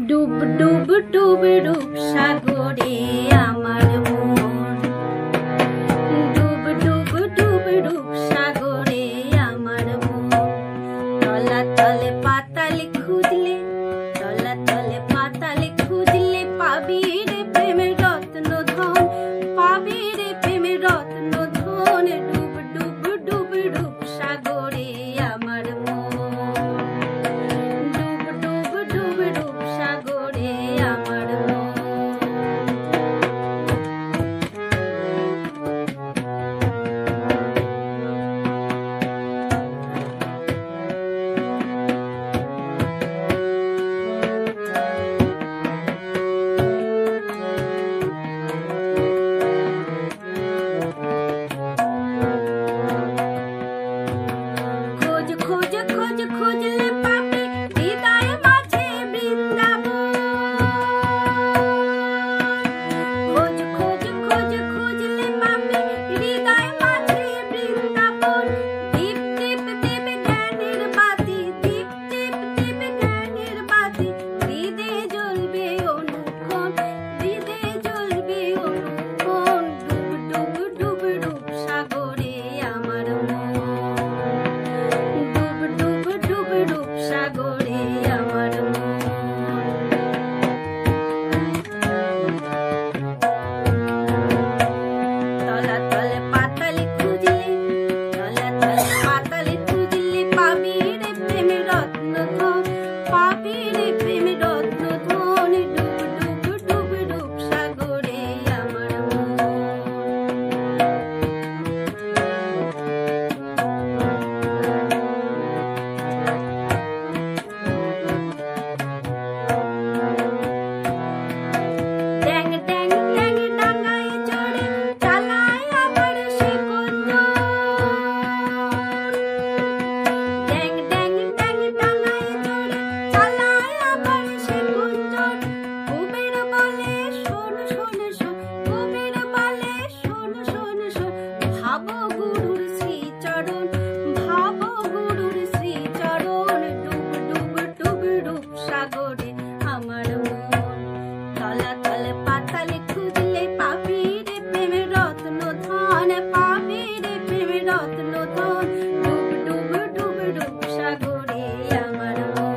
ডুব ডুব ডুব ডুব সাগরে আমার মন, ডুব ডুব ডুব ডুব সাগরে আমার মন। তলাতলে পাতালে খুঁজলে, তলাতলে পাতালে খুঁজলে পাবি রে প্রেমের রত্ন ধন, পাবি রে প্রেমের রত্ন ধন। ডুব ডুব ডুব ডুব সাগরে আমার মন, ডুব ডুব ডুব ডুব সাগরে আমার মন। খোঁজ খোঁজ খোঁজ খুঁজলে পাবি হৃদয় মাঝে বৃন্দাবন। খোঁজ খোঁজ খোঁজ খুঁজলে পাবি হৃদয় মাঝে বৃন্দাবন। দীপ দীপ দীপ জ্ঞানের বাতি, দীপ দীপ দীপ জ্ঞানের বাতি, হৃদে জ্বলবে অনুক্ষণ, হৃদে জ্বলবে অনুক্ষণ। ডুব ডুব ডুব ডুব সাগরে আমার মন, ডুব ডুব ডুব ডুব সাগরে আমার মন। তলাতলে পাতালে খুঁজলে, তলাতলে পাতালে খুঁজলে পাবি রে প্রেমের রত্ন ধন, পাবি রে প্রেমের রত্ন ধন। ডুব ডুব ডুব ডুব সাগরে আমার মন। ড্যাং ড্যাং ড্যাং ডাঙায় চড়ে চালায় আবার সে কুঞ্জন। ড্যাং ড্যাং ড্যাং ডাঙায় চড়ে চালায় আবার সে কুঞ্জন। কুবের বলে শোন শোন শোন, কুবের বলে শোন শোন শোন। ভাবো গুরুর শ্রীচরণ, ভাবো গুরুর শ্রীচরণ। ডুব ডুব ডুব ডুব সাগরে আমার মন। তলাতলে পাতালে খুঁজলে পাবি রে প্রেমের রত্ন ধন, পাবি রে প্রেমের রত্ন ধন। ডুব ডুব ডুব ডুব সাগরে আমার মন।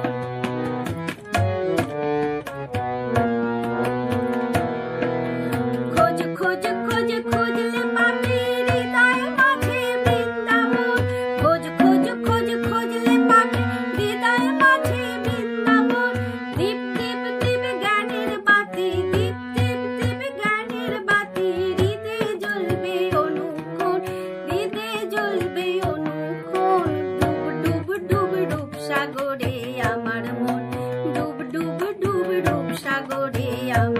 খোঁজ খোঁজ খোঁজ খুঁজলে পাবি হৃদয় মাঝে বৃন্দাবন। খোঁজ খোঁজ খোঁজ খুঁজলে পাবি হৃদয় মাঝে বৃন্দাবন। দীপ দীপ দীপ জ্ঞানের বাতি, দীপ দীপ দীপ জ্ঞানের বাতি, হৃদে জ্বলবে অনুক্ষণ, হৃদে জ্বলবে অনুক্ষণ। ডুব ডুব ডুব ডুব সাগরে আমার মন, ডুব ডুব ডুব ডুব সাগরে আমার